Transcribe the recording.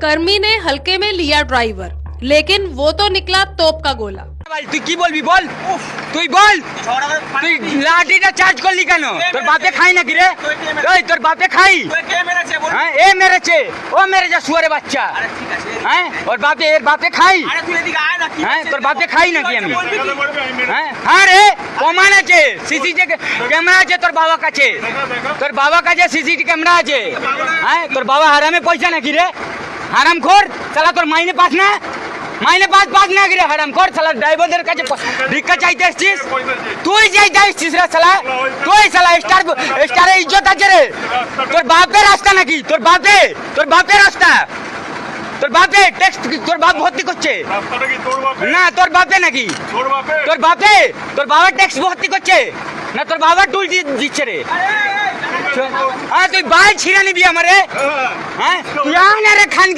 कर्मी ने हल्के में लिया ड्राइवर, लेकिन वो तो निकला तोप का गोला। ভাই তুই কি বলবি বল, তুই বল, তুই লাঠিটা চার্জ করলি কেন? তোর বাপে খাই নাকি রে? ওই তোর বাপে খাই? হ্যাঁ এ মেরেছে, ও মেরেছে শুয়ারে বাচ্চা। হ্যাঁ ওর বাপে, এর বাপে খাই? হ্যাঁ তোর বাপে খাই নাকি আমি? হ্যাঁ হ্যাঁ রে প্রমাণ আছে, সিসিটিভি ক্যামেরা আছে তোর বাবার কাছে, তোর বাবার কাছে সিসিটিভি ক্যামেরা আছে। হ্যাঁ তোর বাবা হারামে পয়সা নাকি রে? হারাম খোর শালা, তোর মাইনে পাস না? মাইনে পাস না কি রে হারাম খোর শালা? ড্রাইভারদের কাছে ভিক্ষা চাইতে এসছিস? তুই চাইতে এসছিস রে শালা? তুই শালা স্টারে ইজ্জত আছে রে? তোর বাপের রাস্তা নাকি? তোর বাপের রাস্তা, তোর বাপে ট্যাক্স, তোর বাপ ভর্তি করছে না? তোর বাপে নাকি? তোর বাবা ট্যাক্স ভর্তি করছে না? তোর বাবা টুল দিচ্ছে রে? হ্যাঁ তুই বাল ছিঁড়ে নিবি আমারে? হ্যাঁ তুই আন রে খান